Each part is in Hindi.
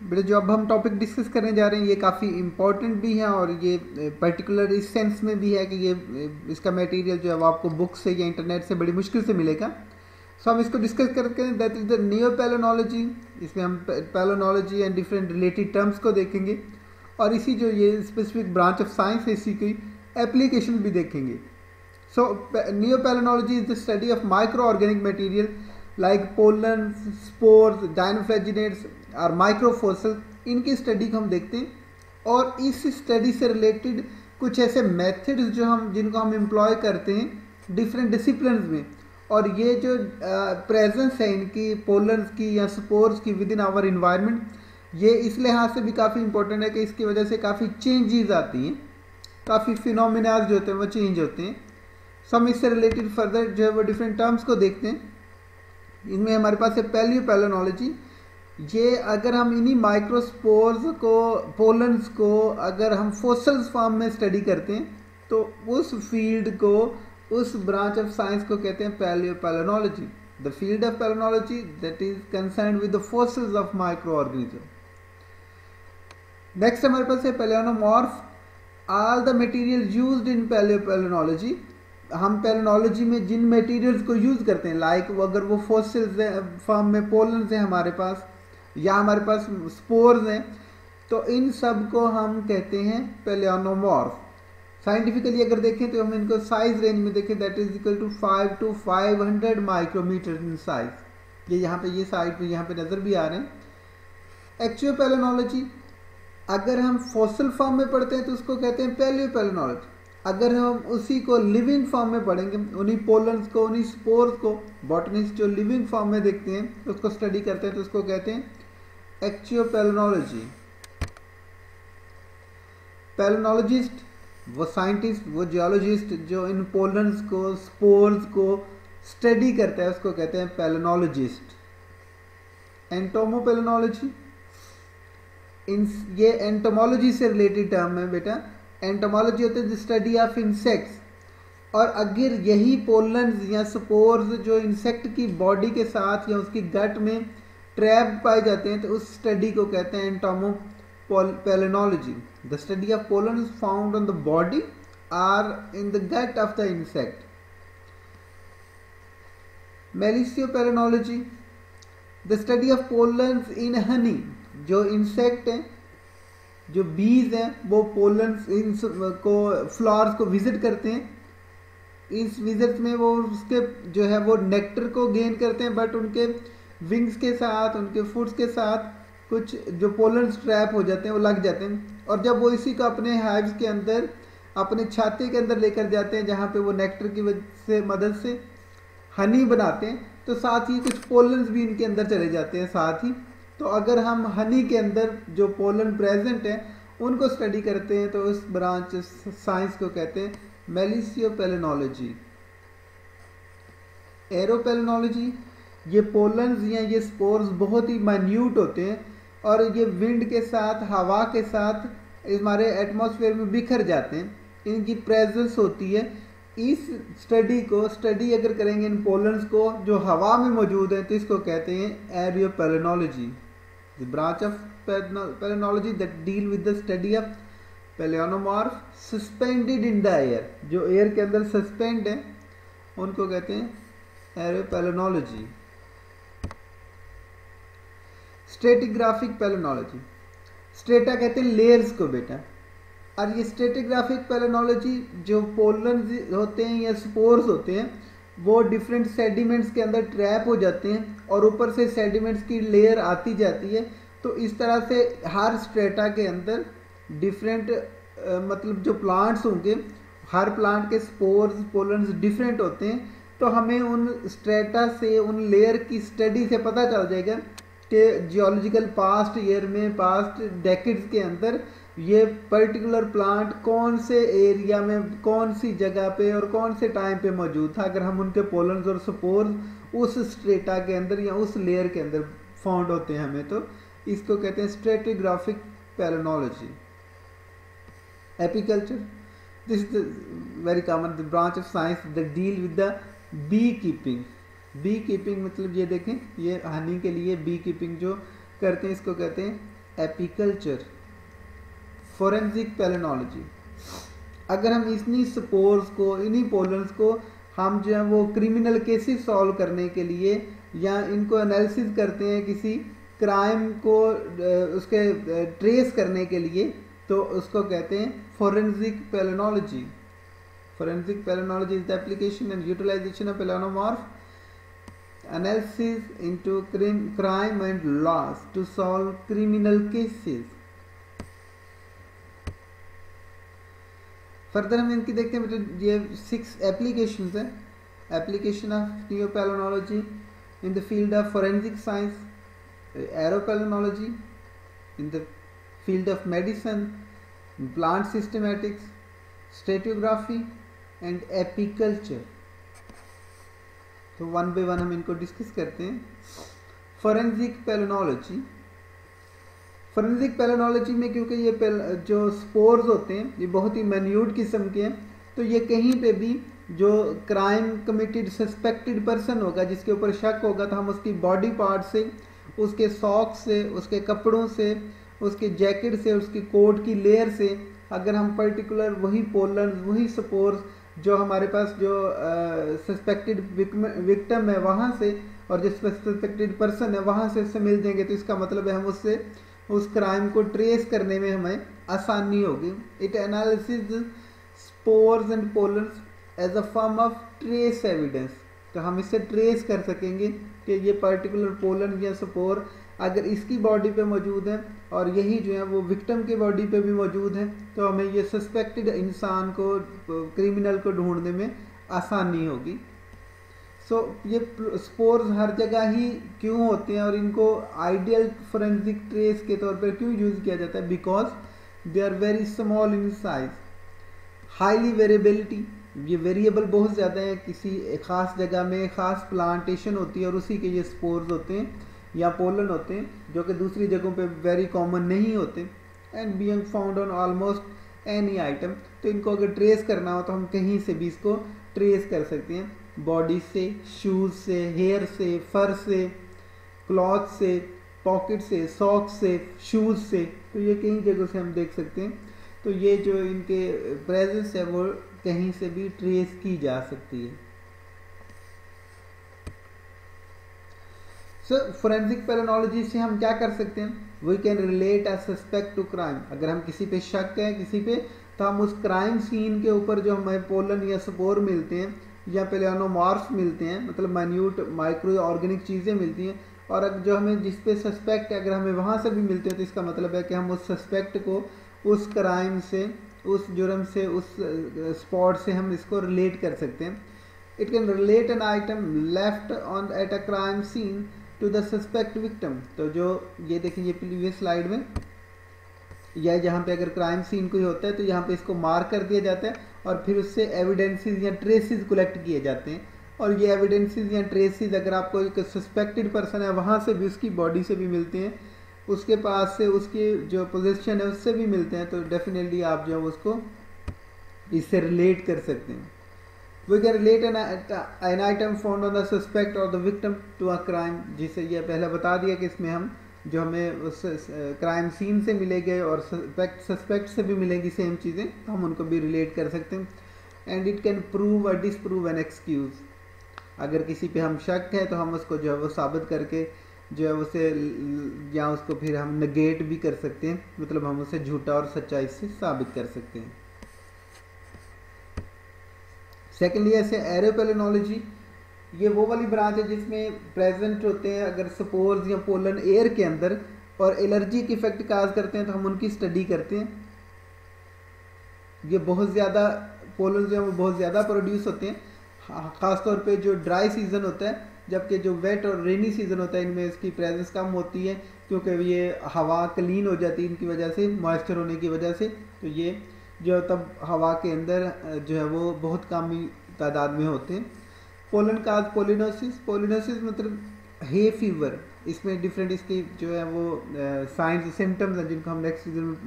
बेटा जो अब हम टॉपिक डिस्कस करने जा रहे हैं ये काफ़ी इम्पोर्टेंट भी है और ये पर्टिकुलर इस सेंस में भी है कि ये इसका मटेरियल जो है वो आपको बुक से या इंटरनेट से बड़ी मुश्किल से मिलेगा। सो हम इसको डिस्कस करते हैं, दैट इज़ द नियो पैलोनोलॉजी। इसमें हम पैलोनोलॉजी एंड डिफरेंट रिलेटेड टर्म्स को देखेंगे और इसी जो ये स्पेसिफिक ब्रांच ऑफ साइंस है इसी की एप्लीकेशन भी देखेंगे। So neopalynology is the study of micro organic material like pollen, spores, dinoflagellates और माइक्रोफोसल, इनकी स्टडी को हम देखते हैं और इस स्टडी से रिलेटेड कुछ ऐसे मेथड्स जिनको हम एम्प्लॉय करते हैं डिफरेंट डिसिप्लिन्स में। और ये जो प्रेजेंस है इनकी पोलन्स की या स्पोर्स की विद इन आवर इन्वायरमेंट, ये इस लिहाज से भी काफ़ी इंपॉर्टेंट है कि इसकी वजह से काफ़ी चेंजेस आती हैं, काफ़ी फिनोमिनाज जो होते हैं वो चेंज होते हैं। सो हम इससे रिलेटेड फर्दर जो है वो डिफरेंट टर्म्स को देखते हैं। इनमें हमारे पास है पैलियोपैलोनोलॉजी। ये अगर हम इन्हीं माइक्रोस्पोर्स को, पोलन्स को अगर हम फोसल्स फॉर्म में स्टडी करते हैं तो उस फील्ड को, उस ब्रांच ऑफ साइंस को कहते हैं palaeopalynology. The field of palynology that is concerned with the fossils of micro organism. Next हमारे पास है palynomorph. All the material used in palaeopalynology, हम पैलोनोलॉजी में जिन मटेरियल्स को यूज़ करते हैं लाइक अगर वो फोसिल्स फॉर्म में पोलन्स हैं हमारे पास या हमारे पास स्पोर्स हैं, तो इन सब को हम कहते हैं पैलियोनोमॉर्फ। साइंटिफिकली अगर देखें तो हम इनको साइज रेंज में देखें, that is equal to 5 to 500 micrometre in size. ये यहाँ पे ये साइड पे यहाँ पे नज़र भी आ रहे हैं। एक्चुअल पैलियोनोलॉजी अगर हम फॉसिल फॉर्म में पढ़ते हैं तो उसको कहते हैं पैलियोपैलोनोलॉजी। अगर हम उसी को लिविंग फॉर्म में पढ़ेंगे, उन्हीं पोलन्स को, उन्हीं स्पोर्स को, बॉटनिस्ट जो लिविंग फॉर्म में देखते हैं उसको स्टडी करते हैं तो उसको कहते हैं एक्चियोपैलोनोलॉजी। पैलोनोलॉजिस्ट वो साइंटिस्ट, वो जियोलॉजिस्ट जो इन पोलन्स को, स्पोर्स को स्टडी करता है उसको कहते हैं पैलोनोलॉजिस्ट। एंटोमोपैलोनोलॉजी, ये एंटोमोलॉजी से रिलेटेड टर्म है बेटा। एंटोमोलॉजी होता है द स्टडी ऑफ इंसेक्ट्स, और अगर यही पोलन्स या स्पोर्स जो इंसेक्ट की बॉडी के साथ या उसकी गट में ट्रैप पाए जाते हैं तो उस स्टडी को कहते हैं entomopalynology. The study of pollens found on the body or in the gut of the insect. Melissopalynology, the study of pollens in honey, जो इंसेक्ट हैं, जो बीज हैं, वो पोलन्स इन को, फ्लावर्स को विजिट करते हैं। इस विजिट में वो उसके जो है वो नेक्टर को गेन करते हैं, बट उनके विंग्स के साथ, उनके फुट्स के साथ कुछ जो पोलन्स ट्रैप हो जाते हैं वो लग जाते हैं, और जब वो इसी को अपने हाइव्स के अंदर, अपने छाती के अंदर लेकर जाते हैं जहाँ पे वो नेक्टर की वजह से मदद से हनी बनाते हैं, तो साथ ही कुछ पोलन्स भी इनके अंदर चले जाते हैं साथ ही। तो अगर हम हनी के अंदर जो पोलन प्रेजेंट है उनको स्टडी करते हैं तो उस ब्रांच साइंस को कहते हैं मेलिसियोपैलोनोलॉजी। एरोपैलोनोलॉजी, ये पोलन्स या ये स्पोर्स बहुत ही माइन्यूट होते हैं और ये विंड के साथ, हवा के साथ हमारे एटमॉस्फेयर में बिखर जाते हैं, इनकी प्रेजेंस होती है। इस स्टडी अगर करेंगे इन पोलन्स को जो हवा में मौजूद है तो इसको कहते हैं aeropalynology. The branch of palynology that deal with the study of palynomorph suspended in the air, जो एयर के अंदर सस्पेंड है उनको कहते हैं एरियोपैलोनोलॉजी। स्ट्रेटिग्राफिक पैलोनोलॉजी, स्ट्रेटा कहते हैं लेयर्स को बेटा, और ये स्ट्रेटिग्राफिक पैलोनोलॉजी जो पोलन्स होते हैं या स्पोर्स होते हैं वो डिफरेंट सेडिमेंट्स के अंदर ट्रैप हो जाते हैं और ऊपर से सेडिमेंट्स की लेयर आती जाती है। तो इस तरह से हर स्ट्रेटा के अंदर डिफरेंट मतलब जो प्लांट्स होंगे, हर प्लांट के स्पोर्स, पोलन्स डिफरेंट होते हैं। तो हमें उन स्ट्रेटा से, उन लेयर की स्टडी से पता चल जाएगा कि जियोलॉजिकल पास्ट ईयर में, पास्ट डेकेड्स के अंदर ये पर्टिकुलर प्लांट कौन से एरिया में, कौन सी जगह पे और कौन से टाइम पे मौजूद था। अगर हम उनके पोलन्स और स्पोर्स उस स्ट्रेटा के अंदर या उस लेयर के अंदर फाउंड होते हैं हमें, तो इसको कहते हैं stratigraphic palynology. Apiculture, this is the very common the branch of science that deal with the beekeeping. Beekeeping मतलब ये देखें, ये हनी के लिए बी कीपिंग जो करते हैं इसको कहते हैं एपिकल्चर, फोरेंसिक पेलेनोलॉजी। अगर हम इन्हीं स्पोर्स को, इन्हीं पोलन्स को हम जो है वो क्रिमिनल केसेस सॉल्व करने के लिए या इनको एनालिसिस करते हैं किसी क्राइम को उसके ट्रेस करने के लिए, तो उसको कहते हैं forensic palynology. Forensic palynology is the application and utilization of palynomorph analysis into crime and laws to solve criminal cases. Further हम इनकी देखते हैं, मतलब ये 6 एप्लीकेशंस हैं। Application of neopalynology in the field of forensic science, aeropalynology in the field of medicine, plant systematics, stratigraphy and apiculture. तो वन बाय वन हम इनको डिस्कस करते हैं। फोरेंसिक पेलेनोलॉजी, फोरेंसिक पेलेनोलॉजी में क्योंकि ये जो स्पोर्स होते हैं ये बहुत ही मैन्यूट किस्म के हैं, तो ये कहीं पे भी जो क्राइम कमिटेड सस्पेक्टेड पर्सन होगा, जिसके ऊपर शक होगा, तो हम उसकी बॉडी पार्ट से, उसके सॉक्स से, उसके कपड़ों से, उसके जैकेट से, उसकी कोट की लेयर से अगर हम पर्टिकुलर वही पोलन, वही स्पोर्स जो हमारे पास जो सस्पेक्टेड विक्टिम है वहाँ से और जो सस्पेक्टेड पर्सन है वहाँ से उससे मिल जाएंगे, तो इसका मतलब है हम उससे उस क्राइम को ट्रेस करने में हमें आसानी होगी। It analysis spores and pollens as a form of trace evidence. तो हम इससे ट्रेस कर सकेंगे कि ये पर्टिकुलर पोलन या स्पोर अगर इसकी बॉडी पे मौजूद है और यही जो है वो विक्टिम की बॉडी पे भी मौजूद है, तो हमें ये सस्पेक्टेड इंसान को, क्रिमिनल को ढूंढने में आसानी होगी। ये स्पोर्स हर जगह ही क्यों होते हैं और इनको आइडियल फोरेंसिक ट्रेस के तौर पर क्यों यूज़ किया जाता है? Because they are very small in size, highly variability, ये वेरिएबल बहुत ज़्यादा है। किसी ख़ास जगह में ख़ास प्लांटेशन होती है और उसी के ये स्पोर्स होते हैं या पोलन होते हैं जो कि दूसरी जगहों पे वेरी कॉमन नहीं होते। And being found on almost any item, तो इनको अगर ट्रेस करना हो तो हम कहीं से भी इसको ट्रेस कर सकते हैं, बॉडी से, शूज़ से, हेयर से, फर से, क्लॉथ से, पॉकेट से, सॉक्स से, शूज़ से, तो ये कई जगहों से हम देख सकते हैं। तो ये जो इनके प्रेजेंस है वो कहीं से भी ट्रेस की जा सकती है। फोरेंसिक पेलेनोलॉजी से हम क्या कर सकते हैं? We can relate a suspect to crime. अगर हम किसी पे शक है किसी पे, तो हम उस क्राइम सीन के ऊपर जो हमें पोलन या स्पोर मिलते हैं या पेलेनोमॉर्फ्स मिलते हैं, मतलब माइन्यूट माइक्रो ऑर्गेनिक चीज़ें मिलती हैं, और जो हमें जिस पे सस्पेक्ट है अगर हमें वहाँ से भी मिलते हैं, तो इसका मतलब है कि हम उस सस्पेक्ट को उस क्राइम से, उस जुर्म से, उस स्पॉट से हम इसको रिलेट कर सकते हैं। It can relate an item left on at a crime scene to the suspect victim. तो जो ये देखिए, ये प्रीवियस स्लाइड में या जहाँ पे अगर क्राइम सीन कोई होता है तो यहाँ पे इसको मार्क कर दिया जाता है और फिर उससे एविडेंसेस या ट्रेसेस कलेक्ट किए जाते हैं। और ये एविडेंसेस या ट्रेसेस अगर आपको एक सस्पेक्टेड पर्सन है वहाँ से भी, उसकी बॉडी से भी मिलते हैं, उसके पास से उसकी जो पोजीशन है उससे भी मिलते हैं, तो डेफिनेटली आप जो है उसको इससे रिलेट कर सकते हैं। We can relate an item found on the suspect or the victim to a crime, जिसे ये पहले बता दिया कि इसमें हम जो हमें उस क्राइम सीन से मिलेंगे और सस्पेक्ट से भी मिलेंगी सेम चीज़ें, तो हम उनको भी रिलेट कर सकते हैं। एंड इट कैन प्रूव और डिसप्रूव एन एक्सक्यूज़। अगर किसी पे हम शक है तो हम उसको जो है वो साबित करके जो है उसे, या उसको फिर हम नेगेट भी कर सकते हैं, मतलब हम उसे झूठा और सच्चाई से साबित कर सकते हैं। सेकेंडली ऐसे एरोपेलेनोलॉजी, ये वो वाली ब्रांच है जिसमें प्रेजेंट होते हैं अगर स्पोर्स या पोलन एयर के अंदर और एलर्जी के इफेक्ट काज करते हैं, तो हम उनकी स्टडी करते हैं। ये बहुत ज़्यादा पोलन जो है वो बहुत ज़्यादा प्रोड्यूस होते हैं, ख़ासतौर पे जो ड्राई सीज़न होता है, जबकि जो वेट और रेनी सीज़न होता है इनमें इसकी प्रेजेंस कम होती है, क्योंकि ये हवा क्लीन हो जाती है इनकी वजह से, मॉइस्चर होने की वजह से। तो ये जो तब हवा के अंदर जो है वो बहुत कम तादाद में होते हैं। पोलन काज पोलिनोसिस, पोलिनोसिस मतलब हे फीवर, इसमें डिफरेंट इसकी जो है वो साइंस सिम्टम्स हैं जिनको हम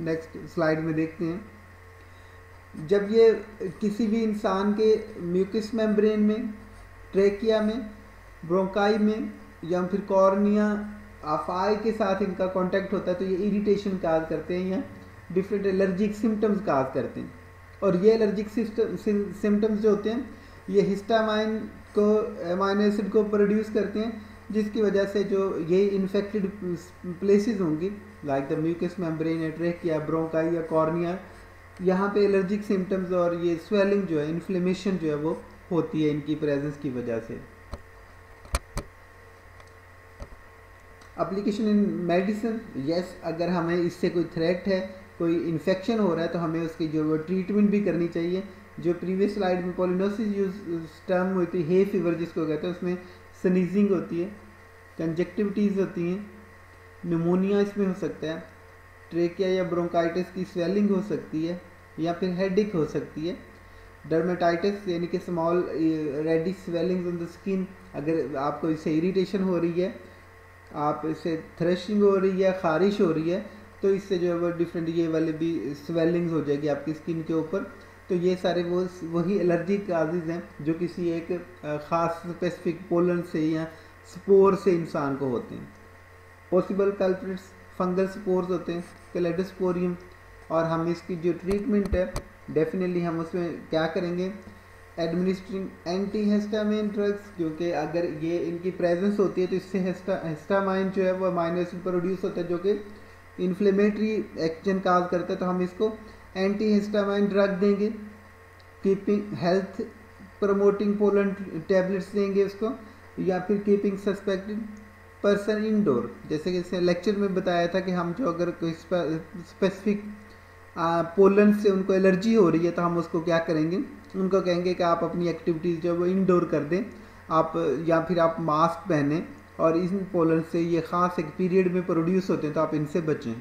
नेक्स्ट स्लाइड में देखते हैं। जब ये किसी भी इंसान के म्यूकस मेम्ब्रेन में, ट्रेकिया में, ब्रोंकाई में या फिर कॉर्निया अफाई के साथ इनका कांटेक्ट होता है तो ये इरिटेशन काज करते हैं या डिफरेंट एलर्जिक सिम्टम्स काज करते हैं। और ये एलर्जिक सिम्टम्स जो होते हैं ये हिस्टामाइन को अमाइनो एसिड को प्रोड्यूस करते हैं, जिसकी वजह से जो ये इन्फेक्टेड प्लेसेस होंगी like the mucus membrane, trachea, bronchi या कॉर्निया, यहाँ पे एलर्जिक सिम्टम्स और ये स्वेलिंग जो है, इन्फ्लेमेशन जो है वो होती है इनकी प्रेजेंस की वजह से। एप्लीकेशन इन मेडिसिन, यस, अगर हमें इससे कोई थ्रेट है, कोई इन्फेक्शन हो रहा है तो हमें उसकी जो वो ट्रीटमेंट भी करनी चाहिए। जो प्रीवियस स्लाइड में पॉलिनोसिस यूज टर्म होती है, हे फीवर जिसको कहते हैं, उसमें स्नीजिंग होती है, कंजक्टिविटीज़ होती हैं, निमोनिया इसमें हो सकता है, ट्रेकिया या ब्रोंकाइटिस की स्वेलिंग हो सकती है या फिर हेडेक हो सकती है। डर्मेटाइटिस यानी कि small reddish swellings on the skin, अगर आपको इससे इरिटेशन हो रही है, आप इससे थ्रेशिंग हो रही है, खारिश हो रही है, तो इससे जो है वो डिफरेंट ये वाले भी स्वेलिंग्स हो जाएगी आपकी स्किन के ऊपर। तो ये सारे वही एलर्जिक काजेज हैं जो किसी एक ख़ास स्पेसिफिक पोलन से या स्पोर से इंसान को होते हैं। पॉसिबल कल्प्रिट्स फंगल स्पोर्स होते हैं, कैलेडोस्पोरियम, और हम इसकी जो ट्रीटमेंट है डेफिनेटली हम उसमें क्या करेंगे, एडमिनिस्ट्रिंग एंटी हिस्टामाइन ड्रग्स, क्योंकि अगर ये इनकी प्रेजेंस होती है तो इससे हिस्टामाइन जो है वो अमाइनो एसिड प्रोड्यूस होता है जो कि इन्फ्लेमेटरी एक्शन काज करता है, तो हम इसको एंटी हिस्टामाइन ड्रग देंगे। Keeping health promoting pollen tablets देंगे उसको, या फिर कीपिंग सस्पेक्टेड पर्सन इंडोर, जैसे कि लेक्चर में बताया था कि हम जो अगर कोई स्पेसिफिक पोलन से उनको एलर्जी हो रही है तो हम उसको क्या करेंगे, उनको कहेंगे कि आप अपनी एक्टिविटीज़ जो वो इंडोर कर दें आप, या फिर आप मास्क पहनें, और इन पोलन से ये ख़ास एक पीरियड में प्रोड्यूस होते हैं तो आप इनसे बचें।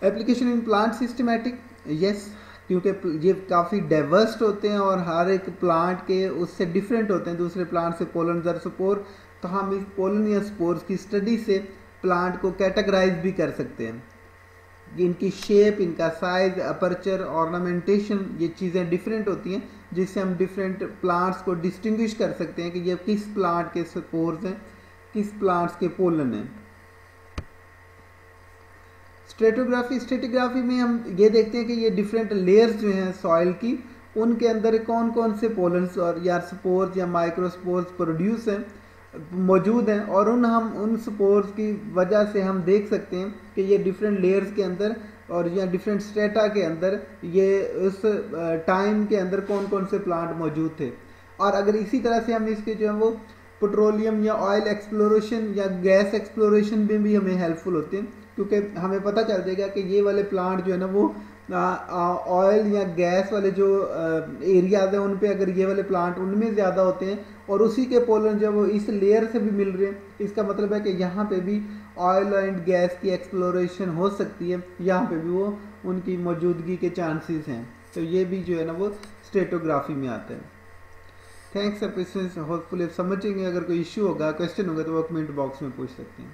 Application in plant systematic, yes, क्योंकि ये काफ़ी डाइवर्स होते हैं और हर एक प्लांट के उससे डिफरेंट होते हैं दूसरे प्लांट से, पोलन दर स्पोर, तो हम इस पोलन या स्पोर्स की स्टडी से प्लांट को कैटेगराइज भी कर सकते हैं। इनकी शेप, इनका साइज, अपर्चर, ऑर्नामेंटेशन, ये चीज़ें डिफरेंट होती हैं, जिससे हम डिफरेंट प्लांट्स को डिस्टिंग्विश कर सकते हैं कि ये किस प्लांट के स्पोर्स हैं, किस प्लांट्स के पोलन हैं। स्ट्रेटोग्राफी में हम ये देखते हैं कि ये डिफरेंट लेयर्स जो हैं सॉइल की, उनके अंदर कौन कौन से पोलन्स और या स्पोर्स या माइक्रोस्पोर्स प्रोड्यूस हैं, मौजूद हैं, और उन स्पोर्स की वजह से हम देख सकते हैं कि ये डिफरेंट लेयर्स के अंदर और या डिफरेंट स्ट्रेटा के अंदर ये उस टाइम के अंदर कौन कौन से प्लांट मौजूद थे। और अगर इसी तरह से हम इसके जो है वो पेट्रोलियम या ऑयल एक्सप्लोरेशन या गैस एक्सप्लोरेशन में भी हमें हेल्पफुल होते हैं, क्योंकि हमें पता चल जाएगा कि ये वाले प्लांट जो है ना वो ऑयल या गैस वाले जो एरियाज हैं उन पे अगर ये वाले प्लांट उनमें ज़्यादा होते हैं और उसी के पोलन जो वो इस लेयर से भी मिल रहे हैं, इसका मतलब है कि यहाँ पे भी ऑयल एंड गैस की एक्सप्लोरेशन हो सकती है, यहाँ पे भी वो उनकी मौजूदगी के चांसेस हैं। तो ये भी जो है ना वो स्ट्रेटोग्राफी में आता है। थैंक्स फॉर पेशेंस, होपफुली समझेंगे। अगर कोई इश्यू होगा, क्वेश्चन होगा तो वो कमेंट बॉक्स में पूछ सकते हैं।